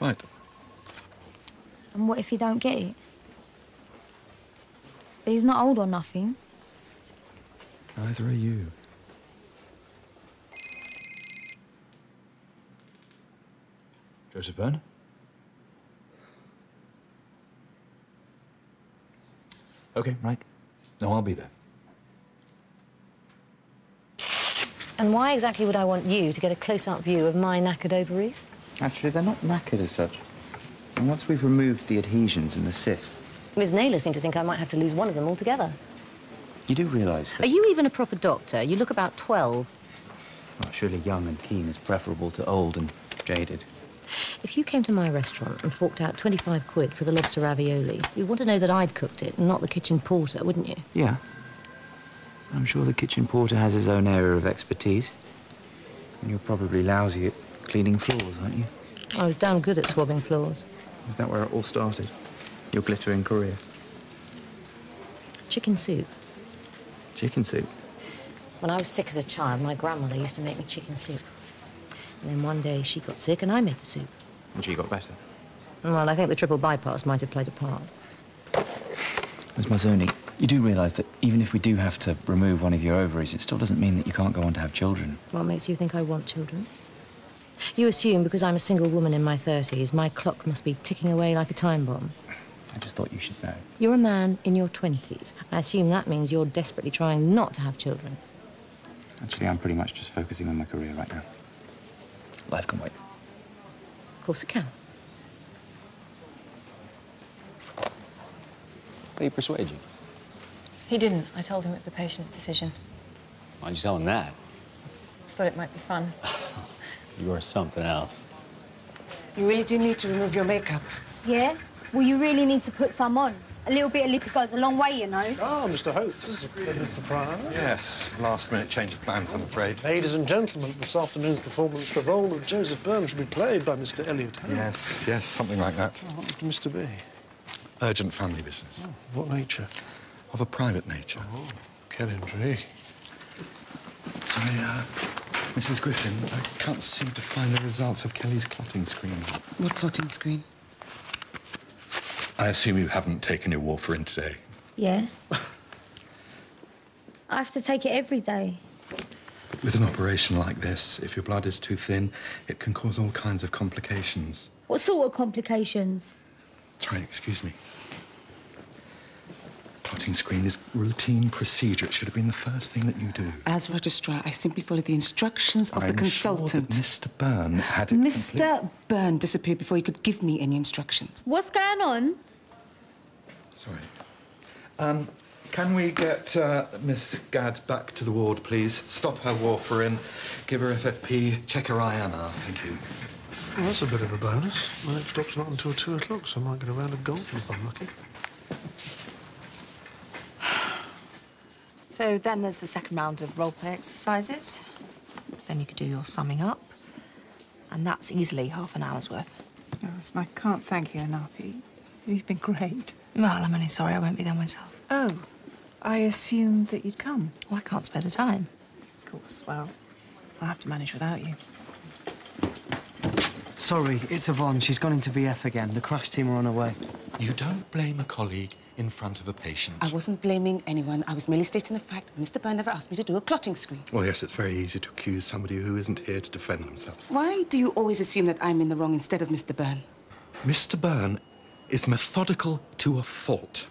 Quite. And what if he don't get it? But he's not old or nothing. Neither are you. Joseph Byrne? OK, right. No, I'll be there. And why exactly would I want you to get a close-up view of my knackered ovaries? Actually, they're not knackered as such. And once we've removed the adhesions and the cyst... Ms. Naylor seemed to think I might have to lose one of them altogether. You do realise that... Are you even a proper doctor? You look about 12. Well, surely young and keen is preferable to old and jaded. If you came to my restaurant and forked out 25 quid for the lobster ravioli, you'd want to know that I'd cooked it and not the kitchen porter, wouldn't you? Yeah. I'm sure the kitchen porter has his own area of expertise. And you're probably lousy at cleaning floors, aren't you? I was damn good at swabbing floors. Is that where it all started? Your glittering career? Chicken soup. Chicken soup? When I was sick as a child, my grandmother used to make me chicken soup. And then one day she got sick and I made the soup. And she got better? Well, I think the triple bypass might have played a part. Ms. Mazzoni, you do realise that even if we do have to remove one of your ovaries, it still doesn't mean that you can't go on to have children. What makes you think I want children? You assume because I'm a single woman in my 30s, my clock must be ticking away like a time bomb. I just thought you should know. You're a man in your 20s. I assume that means you're desperately trying not to have children. Actually, I'm pretty much just focusing on my career right now. Life can wait. Of course it can. Did he persuade you? He didn't. I told him it was the patient's decision. Why'd you tell him that? Thought it might be fun. You are something else. You really do need to remove your makeup. Yeah? Well, you really need to put some on. A little bit of lippy goes a long way, you know. Ah, Mr. Hope, this is a pleasant surprise. Yes, last-minute change of plans, I'm afraid. Ladies and gentlemen, this afternoon's performance, the role of Joseph Byrne should be played by Mr. Elliot. Yes, yes, something like that. Oh, what would Mr. B? Urgent family business. Oh, what nature? Of a private nature. Oh, Kelly intrigue. Sorry, Mrs. Griffin, I can't seem to find the results of Kelly's clotting screen. What clotting screen? I assume you haven't taken your warfarin today? Yeah. I have to take it every day. With an operation like this, if your blood is too thin, it can cause all kinds of complications. What sort of complications? Sorry, excuse me. Clotting screen is routine procedure. It should have been the first thing that you do. As registrar, I simply follow the instructions of the consultant. I'm sure that Mr. Byrne had it Mr. Byrne disappeared before he could give me any instructions. What's going on? Sorry. Can we get Miss Gadd back to the ward, please? Stop her warfarin, give her FFP, check her INR. Thank you. Well, that's a bit of a bonus. My next stop's not until 2 o'clock, so I might get a round of golfing if I'm lucky. So then there's the second round of role-play exercises. Then you could do your summing up. And that's easily half an hour's worth. Oh, listen, I can't thank you enough. You've been great. Well, I'm only sorry I won't be there myself. Oh, I assumed that you'd come. Well, I can't spare the time. Of course, well, I'll have to manage without you. Sorry, it's Yvonne. She's gone into VF again. The crash team are on her way. You don't blame a colleague in front of a patient. I wasn't blaming anyone. I was merely stating the fact that Mr. Byrne never asked me to do a clotting screen. Well, yes, it's very easy to accuse somebody who isn't here to defend themselves. Why do you always assume that I'm in the wrong instead of Mr. Byrne? Mr. Byrne is methodical to a fault.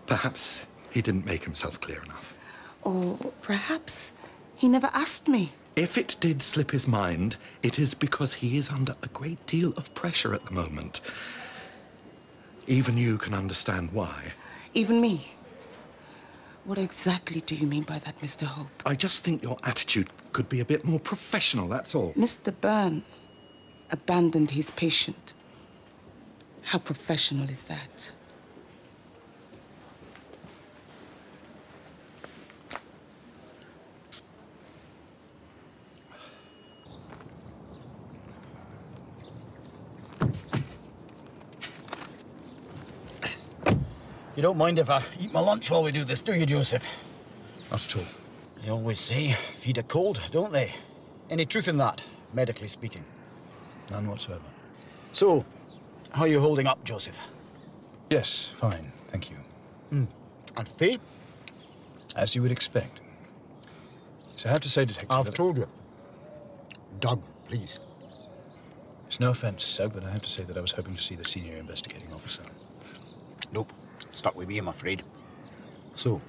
Perhaps he didn't make himself clear enough. Or perhaps he never asked me. If it did slip his mind, it is because he is under a great deal of pressure at the moment. Even you can understand why. Even me? What exactly do you mean by that, Mr. Hope? I just think your attitude could be a bit more professional, that's all. Mr. Byrne abandoned his patient. How professional is that? You don't mind if I eat my lunch while we do this, do you, Joseph? Not at all. They always say, feed a cold, don't they? Any truth in that, medically speaking? None whatsoever. So, how are you holding up, Joseph? Yes, fine, thank you. And Faye? As you would expect. So I have to say, Detective... I've told you. Doug, please. It's no offence, sir, but I have to say that I was hoping to see the senior investigating officer. Nope. Stuck with me, I'm afraid. So,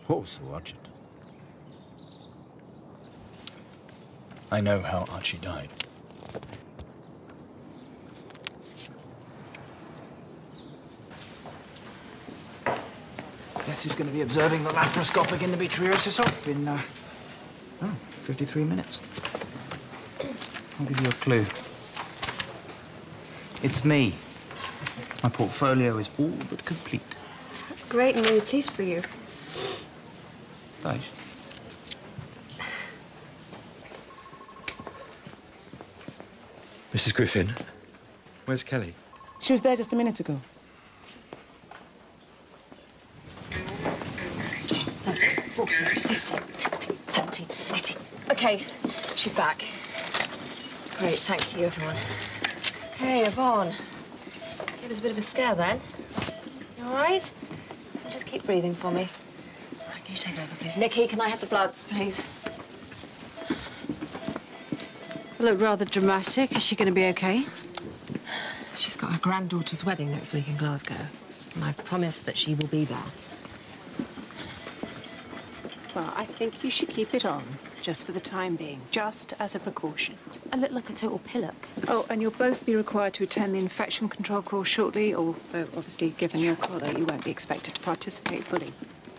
what was so urgent? I know how Archie died. Guess who's going to be observing the laparoscopic endometriosis op in, 53 minutes. I'll give you a clue. It's me. My portfolio is all but complete. That's great. I'm really pleased for you. Daisha. Mrs. Griffin, where's Kelly? She was there just a minute ago. 13, 14, 15, 16, 17, 18. OK, she's back. Great, thank you, everyone. Hey, Yvonne. Gave us a bit of a scare then. You all right? Just keep breathing for me. Right, can you take over, please? Nikki, can I have the bloods, please? Look rather dramatic. Is she going to be OK? She's got her granddaughter's wedding next week in Glasgow, and I've promised that she will be there. Well, I think you should keep it on, just for the time being, just as a precaution. I look like a total pillock. Oh, and you'll both be required to attend the infection control course shortly, although obviously, given your collar, you won't be expected to participate fully.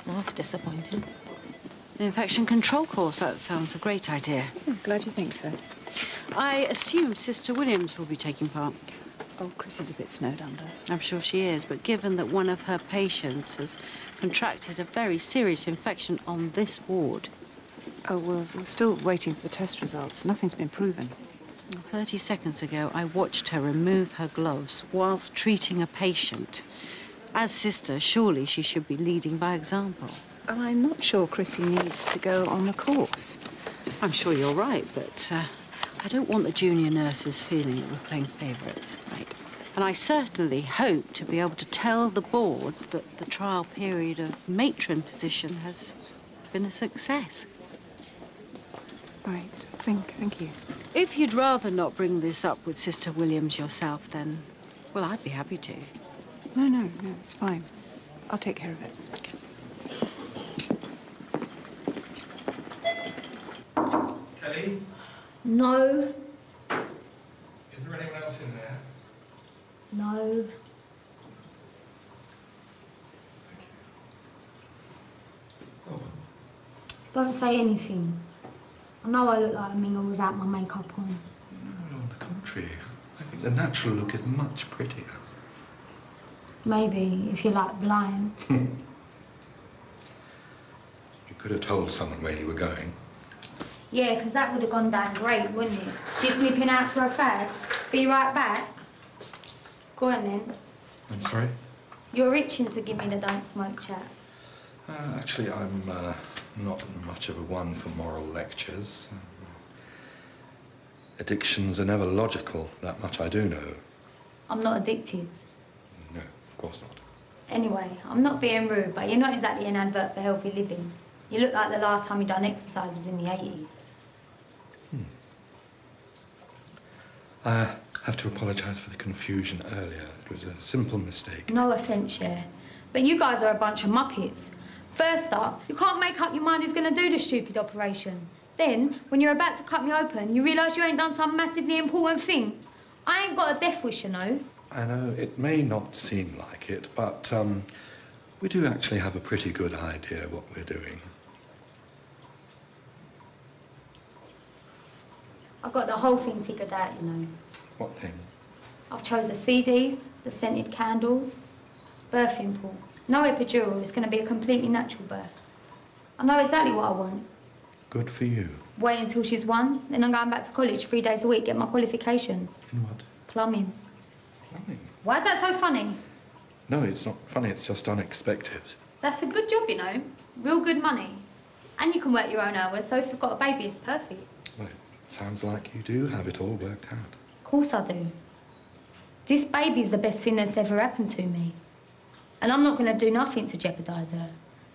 Well, that's disappointing. An infection control course, that sounds a great idea. I'm glad you think so. I assume Sister Williams will be taking part. Oh, Chrissie's a bit snowed under. I'm sure she is, but given that one of her patients has contracted a very serious infection on this ward... Oh, well, we're still waiting for the test results. Nothing's been proven. 30 seconds ago, I watched her remove her gloves whilst treating a patient. As sister, surely she should be leading by example. I'm not sure Chrissie needs to go on the course. I'm sure you're right, but I don't want the junior nurses feeling that we're playing favourites. Right. And I certainly hope to be able to tell the board that the trial period of matron position has been a success. Right. Thank you. If you'd rather not bring this up with Sister Williams yourself, then, well, I'd be happy to. No, it's fine. I'll take care of it. Kelly? No. Is there anyone else in there? No. Oh. Don't say anything. I know I look like a mingle without my makeup on. No, on the contrary. I think the natural look is much prettier. Maybe, if you're, like, blind. You could have told someone where you were going. Yeah, because that would have gone down great, wouldn't it? Just nipping out for a fag. Be right back. Go on, then. I'm sorry? You're itching to give me the don't smoke chat. Actually, I'm not much of a one for moral lectures. Addictions are never logical, that much I do know. I'm not addicted. No, of course not. Anyway, I'm not being rude, but you're not exactly an advert for healthy living. You look like the last time you done exercise was in the 80s. I have to apologise for the confusion earlier. It was a simple mistake. No offence, yeah. But you guys are a bunch of muppets. First up, you can't make up your mind who's going to do the stupid operation. Then, when you're about to cut me open, you realise you ain't done some massively important thing. I ain't got a death wish, you know. I know it may not seem like it, but we do actually have a pretty good idea what we're doing. I've got the whole thing figured out, you know. What thing? I've chose the CDs, the scented candles, birthing pool. No epidural, it's going to be a completely natural birth. I know exactly what I want. Good for you. Wait until she's 1, then I'm going back to college 3 days a week, get my qualifications. In what? Plumbing. Plumbing? Why is that so funny? No, it's not funny, it's just unexpected. That's a good job, you know. Real good money. And you can work your own hours, so if you've got a baby, it's perfect. Well, it sounds like you do have it all worked out. Of course I do. This baby's the best thing that's ever happened to me. And I'm not going to do nothing to jeopardise her.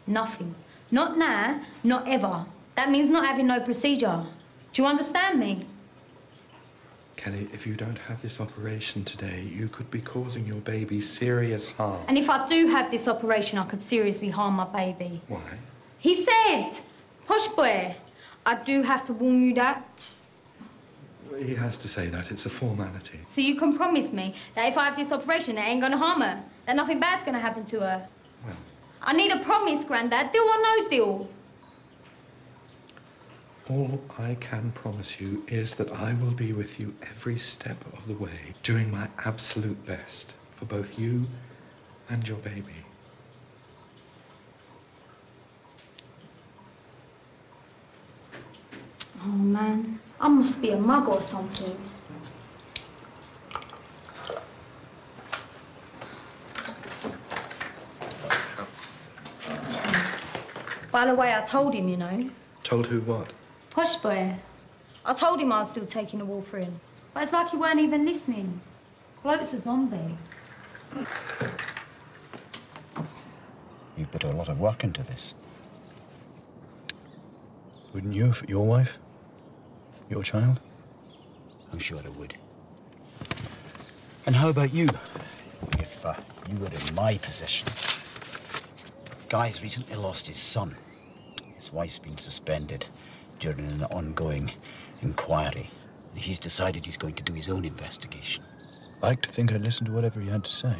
Nothing. Not now, not ever. That means not having no procedure. Do you understand me? Kelly, if you don't have this operation today, you could be causing your baby serious harm. And if I do have this operation, I could seriously harm my baby. Why? He said, posh boy, I do have to warn you that. He has to say that. It's a formality. So you can promise me that if I have this operation, it ain't gonna harm her, that nothing bad's gonna happen to her. Well, I need a promise, Grandad. Deal or no deal? all I can promise you is that I will be with you every step of the way, doing my absolute best for both you and your baby. Oh, man. I must be a mug or something. By the way, I told him, you know. Told who what? Posh boy. I told him I was still taking the warfarin. But it's like he weren't even listening. Bloke's a zombie. You've put a lot of work into this. Wouldn't you, for your wife? Your child? I'm sure I would. And how about you? If you were in my position. Guy's recently lost his son. His wife's been suspended during an ongoing inquiry. He's decided he's going to do his own investigation. I like to think I'd listen to whatever he had to say.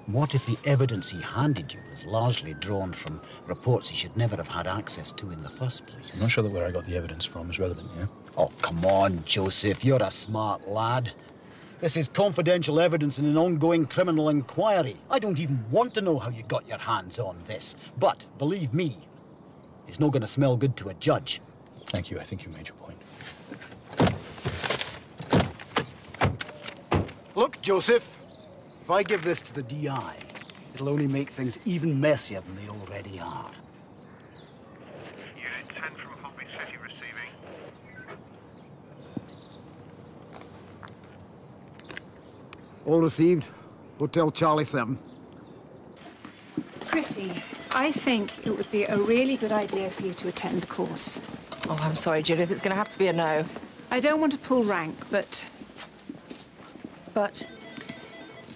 What if the evidence he handed you was largely drawn from reports he should never have had access to in the first place? I'm not sure that where I got the evidence from is relevant, yeah? Oh, come on, Joseph. You're a smart lad. This is confidential evidence in an ongoing criminal inquiry. I don't even want to know how you got your hands on this. But, believe me, it's not going to smell good to a judge. Thank you. I think you made your point. Look, Joseph, if I give this to the DI, it'll only make things even messier than they already are. Unit 10 from Holby City receiving. All received. Hotel Charlie 7. Chrissie, I think it would be a really good idea for you to attend the course. Oh, I'm sorry, Judith. It's going to have to be a no. I don't want to pull rank, but... But?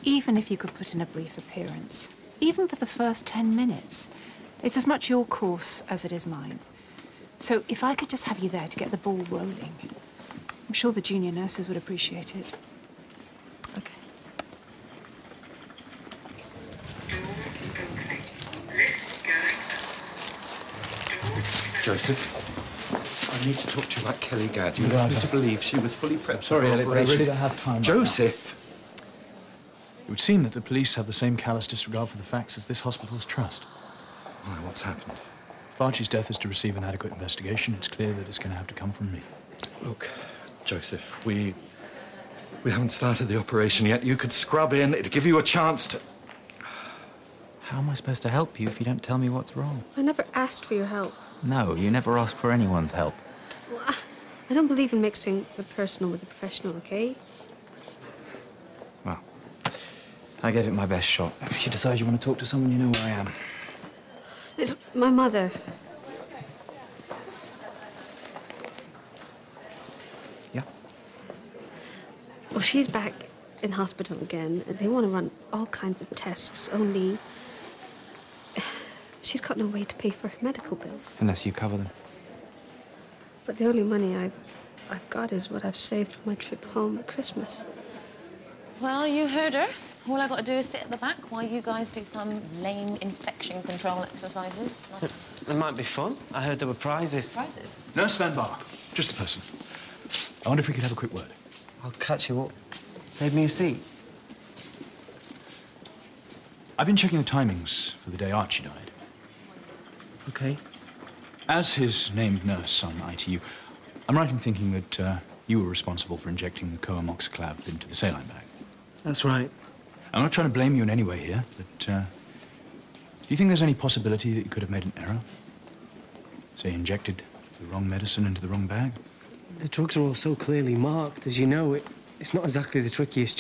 Even if you could put in a brief appearance, even for the first 10 minutes, it's as much your course as it is mine. So if I could just have you there to get the ball rolling, I'm sure the junior nurses would appreciate it. Okay. Joseph, I need to talk to you about Kelly Gadd. You led me to believe she was fully prepped. Sorry, for Elliot, but I operation. really don't have time. Joseph! It would seem that the police have the same callous disregard for the facts as this hospital's trust. Why, what's happened? If Archie's death is to receive an adequate investigation, it's clear that it's going to have to come from me. Look, Joseph, we haven't started the operation yet. You could scrub in. It'd give you a chance to... How am I supposed to help you if you don't tell me what's wrong? I never asked for your help. No, you never ask for anyone's help. Well, I don't believe in mixing the personal with the professional, okay? Well, I gave it my best shot. If you decide you want to talk to someone, you know where I am. It's my mother. Yeah? Well, she's back in hospital again. They want to run all kinds of tests, only... she's got no way to pay for her medical bills. Unless you cover them. But the only money I've got is what I've saved for my trip home at Christmas. Well, you heard her. All I got to do is sit at the back while you guys do some lame infection control exercises. Nice. It might be fun. I heard there were prizes. Prizes? Nurse Van Bar, just a person. I wonder if we could have a quick word. I'll catch you up. Save me a seat. I've been checking the timings for the day Archie died. OK. As his named nurse on ITU, I'm right in thinking that you were responsible for injecting the coamoxiclav into the saline bag. That's right. I'm not trying to blame you in any way here, but do you think there's any possibility that you could have made an error? Say, injected the wrong medicine into the wrong bag? The drugs are all so clearly marked. As you know, it's not exactly the trickiest